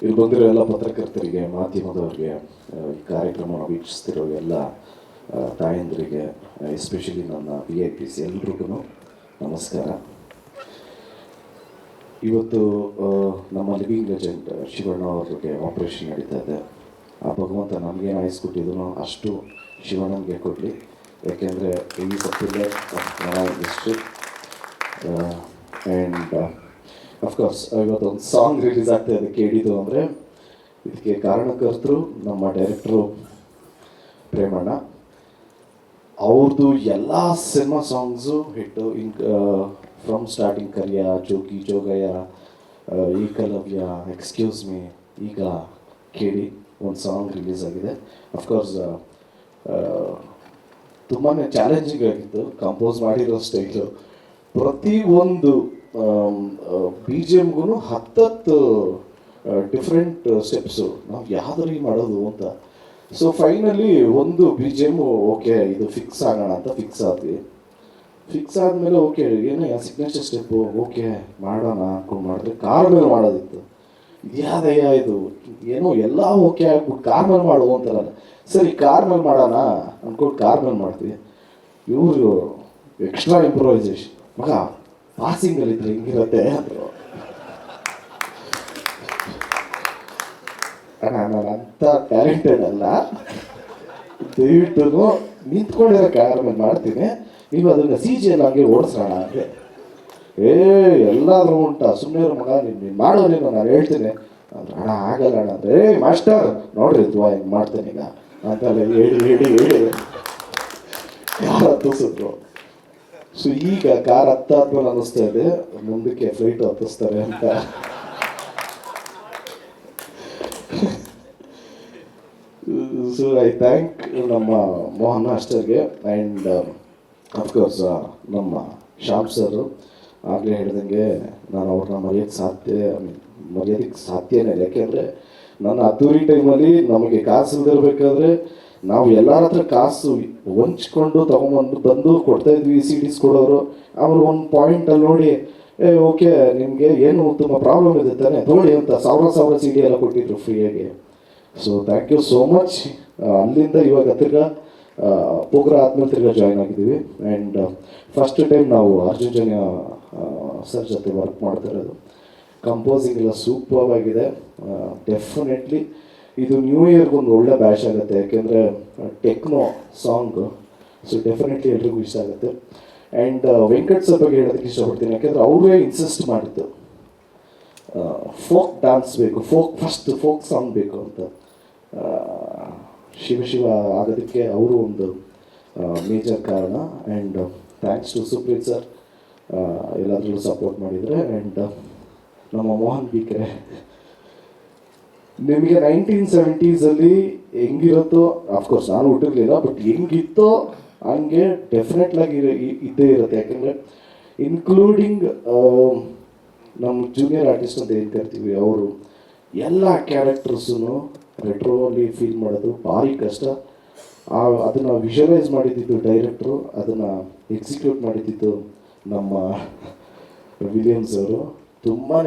ಇಲ್ಲಿ ಬಂದಿರೋ ಎಲ್ಲ ಪತ್ರಕರ್ತರಿಗೆ, ಮಾಧ್ಯಮದವರಿಗೆ, ಈ ಕಾರ್ಯಕ್ರಮವನ್ನು ವೀಕ್ಷಿಸ್ತಿರೋ ಎಲ್ಲ ತಾಯಂದರಿಗೆ, ಎಸ್ಪೆಷಲಿ ನನ್ನ VIPs ಎಲ್ರಿಗೂ ನಮಸ್ಕಾರ. ಇವತ್ತು ನಮ್ಮ ಲಿವಿಂಗ್ ಲೆಜೆಂಡ್ ಶಿವಣ್ಣ ಅವ್ರಿಗೆ ಆಪ್ರೇಷನ್ ನಡೀತಾ ಇದೆ. ಆ ಭಗವಂತ ನಮಗೇನು ಆಯಿಸ್ಕೊಟ್ಟಿದ್ದನೋ ಅಷ್ಟು ಶಿವಣ್ಣನಿಗೆ ಕೊಡಲಿ. ಯಾಕೆಂದರೆ ಈ ಸಪ್ಟಿಲ್ಲರ್ ಇಷ್ಟು ಆ್ಯಂಡ್ ಅಫ್ಕೋರ್ಸ್ ಇವತ್ತೊಂದು ಸಾಂಗ್ ರಿಲೀಸ್ ಆಗ್ತಾ ಇದೆ ಕೇಳಿದ್ದು ಅಂದರೆ ಇದಕ್ಕೆ ಕಾರಣಕರ್ತರು ನಮ್ಮ ಡೈರೆಕ್ಟ್ರು ಪ್ರೇಮಣ್ಣ. ಅವ್ರದ್ದು ಎಲ್ಲ cinema songs hit. From starting Kariya, Jogi Jogayya, Ekalavya, excuse me, ಈಗ ಕೇಳಿ ಒಂದು ಸಾಂಗ್ ರಿಲೀಸ್ ಆಗಿದೆ. ಅಫ್ಕೋರ್ಸ್ ತುಂಬಾ ಚಾಲೆಂಜಿಂಗ್ ಆಗಿತ್ತು ಕಂಪೋಸ್ ಮಾಡಿರೋ ಸ್ಟೈಲು. ಪ್ರತಿಯೊಂದು BGMಗೂ 10 ಡಿಫ್ರೆಂಟ್ ಸ್ಟೆಪ್ಸು. ನಾವು ಯಾವ್ದ್ರಿಗೆ ಮಾಡೋದು ಅಂತ. ಸೊ ಫೈನಲಿ ಒಂದು BGM ಓಕೆ ಇದು ಫಿಕ್ಸ್ ಆಗೋಣ ಅಂತ ಫಿಕ್ಸ್ ಆದ್ವಿ. ಫಿಕ್ಸ್ ಆದಮೇಲೆ ಓಕೆ ಏನೋ ಸಿಗ್ನೇಚರ್ ಸ್ಟೆಪ್ಪು ಓಕೆ ಮಾಡೋಣ ಅನ್ಕೊಂಡು ಮಾಡಿದ್ರೆ ಕಾರ್ ಮೇಲೆ ಮಾಡೋದಿತ್ತು. ಇದ್ಯಾದಯ್ಯ ಇದು ಏನೋ ಎಲ್ಲ ಓಕೆ ಆಗ್ಬಿಟ್ಟು ಕಾರ್ ಮೇಲೆ ಮಾಡುವ ಅಂತಾರಲ್ಲ, ಸರಿ ಕಾರ್ ಮೇಲೆ ಮಾಡೋಣ ಅಂದ್ಕೊಂಡು ಕಾರ್ ಮೇಲೆ ಮಾಡ್ತೀವಿ. ಇವರು ಎಕ್ಸ್ಟ್ರಾ ಇಂಪ್ರೂವೈಸೇಷನ್, ಮಗ ಪಾಸಿಂಗಲ್ಲಿದ್ರೆ ಹಿಂಗಿರುತ್ತೆ ಅಂದರು. ನಾನು ಅಂಥ ಟ್ಯಾಲೆಂಟೆಡ್ ಅಲ್ಲ, ದಯವಿಟ್ಟು ನಿಂತ್ಕೊಂಡಿರೋ ಕಾರ್ ಮೇಲೆ ಮಾಡ್ತೀನಿ, ನೀವು ಅದನ್ನು CG ಹಂಗೆ ಓಡಿಸೋಣ ಅಂದರೆ ಎಲ್ಲಾದ್ರೂ ಉಂಟಾ ಸುಮ್ಮನೆ ಮಗ ನೀನು ಮಾಡೋ ನೀನು ನಾನು ಹೇಳ್ತೀನಿ ಅಂದ್ರೆ ಅಣ್ಣ ಆಗಲ್ಲ ಅಣ್ಣ ಅಂದರೆ ಮಾಸ್ಟರ್ ನೋಡ್ರಿ ದ್ವಾ ಹಿಂಗೆ ಮಾಡ್ತೇನೆ ಈಗ ಅಂತೆಲ್ಲ ಹೇಳಿ ಕಾರ್ ಹತ್ತಿಸಿದ್ರು. ಸೊ ಈಗ ಕಾರ್ ಹತ್ತಾದ್ಮೇಲೆ ಅನ್ನಿಸ್ತಾ ಇದೆ ಮುಂದಕ್ಕೆ ಫ್ಲೈಟ್ ಹತ್ತಿಸ್ತಾರೆ ಅಂತ. ಸೊ ಐ ಥ್ಯಾಂಕ್ ನಮ್ಮ ಮೋಹನ್ ಮಾಸ್ಟರ್ಗೆ ಆ್ಯಂಡ್ ಅಫ್ಕೋರ್ಸ್ ನಮ್ಮ ಶ್ಯಾಮ್ ಸರ್. ಆಗಲೇ ಹೇಳ್ದಂಗೆ ನಾನು ಅವ್ರನ್ನ ಮರೆಯೋದಕ್ಕೆ ಸಾಧ್ಯನೇ ಇಲ್ಲ. ಯಾಕೆಂದರೆ ನನ್ನ ಅದ್ದೂರಿ ಟೈಮಲ್ಲಿ ನಮಗೆ ಕಾಸು ಇಲ್ದಿರ್ಬೇಕಾದ್ರೆ ನಾವು ಎಲ್ಲರ ಹತ್ರ ಕಾಸು ಹೊಂಚ್ಕೊಂಡು ಬಂದು ಕೊಡ್ತಾಯಿದ್ವಿ. CDs ಕೊಡೋರು. ಆಮೇಲೆ ಒಂದು ಪಾಯಿಂಟಲ್ಲಿ ನೋಡಿ ಓಕೆ ನಿಮಗೆ ಏನು ತುಂಬ ಪ್ರಾಬ್ಲಮ್ ಇದೆ ತಾನೆ ನೋಡಿ ಅಂತ ಸಾವಿರ CD ಎಲ್ಲ ಕೊಟ್ಟಿದ್ರು ಫ್ರೀಯಾಗಿ. So thank you so much. ಅಲ್ಲಿಂದ ಇವಾಗ ತಿರ್ಗಾ ಪೋಗ್ರ ಆದ್ಮೇಲೆ ತಿರ್ಗಾ ಜಾಯ್ನ್ ಆಗಿದ್ದೀವಿ. ಆ್ಯಂಡ್ ಫಸ್ಟ್ ಟೈಮ್ ನಾವು ಅರ್ಜುನ್ ಜನ್ಯ ಸರ್ ಜೊತೆ ವರ್ಕ್ ಮಾಡ್ತಾ ಇರೋದು. ಕಂಪೋಸಿಂಗ್ ಎಲ್ಲ ಸೂಪರ್ ಆಗಿದೆ. ಡೆಫಿನೆಟ್ಲಿ ಇದು ನ್ಯೂ ಇಯರ್ಗೊಂದು ಒಳ್ಳೆ ಬ್ಯಾಶ್ ಆಗುತ್ತೆ. ಯಾಕೆಂದರೆ ಟೆಕ್ನೋ ಸಾಂಗ್. ಸೊ ಡೆಫಿನೆಟ್ಲಿ ಎಲ್ರಿಗೂ ಇಷ್ಟ ಆಗುತ್ತೆ. ಆ್ಯಂಡ್ ವೆಂಕಟ್ ಸರ್ ಬಗ್ಗೆ ಹೇಳೋದಕ್ಕೆ ಇಷ್ಟಪಡ್ತೀನಿ. ಯಾಕೆಂದರೆ ಅವರೇ ಇನ್ಸಿಸ್ಟ್ ಮಾಡಿದ್ದು ಫೋಕ್ ಡ್ಯಾನ್ಸ್ ಬೇಕು, ಫೋಕ್ ಸಾಂಗ್ ಬೇಕು ಅಂತ. ಶಿವ ಆಗೋದಕ್ಕೆ ಅವರು ಒಂದು ಮೇಜರ್ ಕಾರಣ. And thanks to Supreeth sir ಎಲ್ಲಾದ್ರಲ್ಲೂ ಸಪೋರ್ಟ್ ಮಾಡಿದರೆ. ಆ್ಯಂಡ್ ನಮ್ಮ ಮೋಹನ್ ಬಿಕೆ, ನಿಮಗೆ 1970s ಹೆಂಗಿರುತ್ತೋ ಅಫ್ಕೋರ್ಸ್ ನಾನು ಹುಟ್ಟಿರಲಿಲ್ಲ, ಬಟ್ ಹೆಂಗಿತ್ತೋ ಹಂಗೆ ಡೆಫಿನೆಟ್ಲಾಗಿ ಇದ್ದೇ ಇರುತ್ತೆ. ಯಾಕೆಂದರೆ ಇನ್ಕ್ಲೂಡಿಂಗ್ ನಮ್ಮ ಜೂನಿಯರ್ ಆರ್ಟಿಸ್ಟ್ ಅಂತ ಏನು ಕರಿತೀವಿ, ಅವರು ಎಲ್ಲ ಕ್ಯಾರೆಕ್ಟರ್ಸೂ ರೆಟ್ರೋಲಿ ಫೀಲ್ ಮಾಡೋದು ಭಾರಿ ಕಷ್ಟ. ಅದನ್ನು ವಿಜುವಲೈಸ್ ಮಾಡಿದ್ದು ಡೈರೆಕ್ಟ್ರು, ಅದನ್ನು ಎಕ್ಸಿಕ್ಯೂಟ್ ಮಾಡಿದ್ದು ನಮ್ಮ ವಿಲಿಯಮ್ಸ್ ಅವರು. ತುಂಬಾ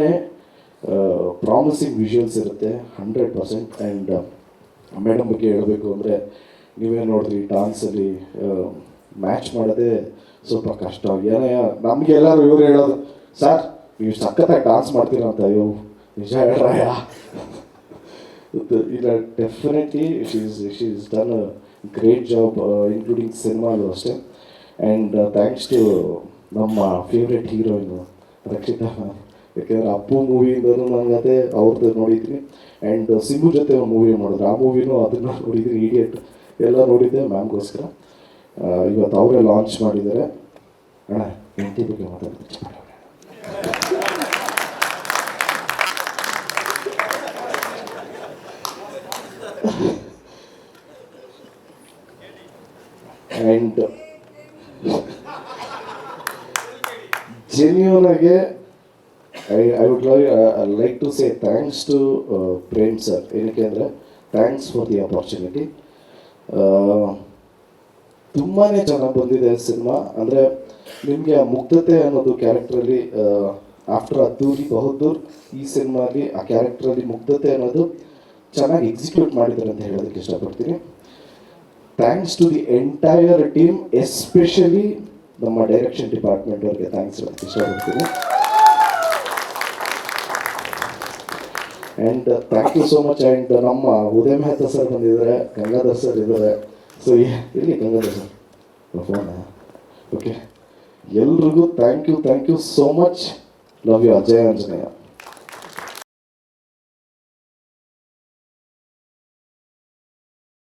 ಪ್ರಾಮಿಸಿಂಗ್ ವಿಜುವಲ್ಸ್ ಇರುತ್ತೆ 100%. ಆ್ಯಂಡ್ ಮೇಡಮ್ ಬಗ್ಗೆ ಹೇಳಬೇಕು ಅಂದರೆ ನೀವೇ ನೋಡಿದ್ರಿ ಡಾನ್ಸಲ್ಲಿ ಮ್ಯಾಚ್ ಮಾಡೋದೇ ಸ್ವಲ್ಪ ಕಷ್ಟ. ಏನೇ ನಮಗೆಲ್ಲರೂ ಇವ್ರು ಹೇಳೋದು, ಸರ್ ನೀವು ಸಖತ್ತಾಗಿ ಡಾನ್ಸ್ ಮಾಡ್ತೀರ ಅಂತ. ಅಯ್ಯೋ ನಿಜ ಹೇಳ್ರಾಯ ಇಲ್ಲ. Definitely she's done a great job including ಸಿನಿಮಾಲು ಅಷ್ಟೇ. ಆ್ಯಂಡ್ ಥ್ಯಾಂಕ್ಸ್ ಟು ನಮ್ಮ ಫೇವ್ರೆಟ್ ಹೀರೋಯಿನು ರಕ್ಷಿತಾ. ಯಾಕೆಂದರೆ ಅಪ್ಪು ಮೂವಿಯಿಂದನೂ ನನಗೆ ಅದೇ ಅವ್ರದ್ದು ನೋಡಿದ್ದೀನಿ. ಆ್ಯಂಡ್ ಸಿಂಬು ಜೊತೆ ಒಂದು ಮೂವಿ ಮಾಡಿದ್ರು, ಆ ಮೂವಿನೂ ಅದನ್ನು ನೋಡಿದ್ದೀನಿ. ಇಡಿಯಟ್ ಎಲ್ಲ ನೋಡಿದ್ದೆ ಮ್ಯಾಮ್ಗೋಸ್ಕರ. ಇವತ್ತು ಅವರೇ ಲಾಂಚ್ ಮಾಡಿದ್ದಾರೆ. ಅಣ್ಣ ಹೆಂಡತಿ ಬಗ್ಗೆ ಮಾತಾಡ್ತೀನಿ. ಆ್ಯಂಡ್ ಜೆನ್ಯೂನ್ ಆಗಿ I would like to say thanks to Prem sir. ಏನಕ್ಕೆ ಅಂದರೆ ಥ್ಯಾಂಕ್ಸ್ ಫಾರ್ ದಿ ಅಪಾರ್ಚುನಿಟಿ. ತುಂಬಾ ಚೆನ್ನಾಗಿ ಬಂದಿದೆ ಸಿನಿಮಾ. ಅಂದರೆ ನಿಮಗೆ ಆ ಮುಗ್ಧತೆ ಅನ್ನೋದು ಕ್ಯಾರೆಕ್ಟ್ರಲ್ಲಿ ಆಫ್ಟರ್ ಅದ್ದೂರಿ ಬಹುದ್ದೂರ್ ಈ ಸಿನಿಮಾಲಿ ಆ ಕ್ಯಾರೆಕ್ಟ್ರಲ್ಲಿ ಮುಗ್ಧತೆ ಅನ್ನೋದು ಚೆನ್ನಾಗಿ ಎಕ್ಸಿಕ್ಯೂಟ್ ಮಾಡಿದ್ದಾರೆ ಅಂತ ಹೇಳೋದಕ್ಕೆ ಇಷ್ಟಪಡ್ತೀನಿ. Thanks to the entire team, especially ನಮ್ಮ ಡೈರೆಕ್ಷನ್ ಡಿಪಾರ್ಟ್ಮೆಂಟ್ ಅವ್ರಿಗೆ ಥ್ಯಾಂಕ್ಸ್ ಹೇಳೋದಕ್ಕೆ ಇಷ್ಟಪಡ್ತೀನಿ. And thank you so much. And ನಮ್ಮ ಉದಯ ಮೆಹ್ತಾ ಸರ್ ಬಂದಿದ್ದಾರೆ, ಗಂಗಾಧರ್ ಸರ್ ಇದ್ದಾರೆ. ಸೊ ಇಲ್ಲಿ ಗಂಗಾಧರ್ ಸರ್ ಫೋನ್. ಓಕೆ, ಎಲ್ರಿಗೂ thank you so much. Love you. Ajay Anjaneya.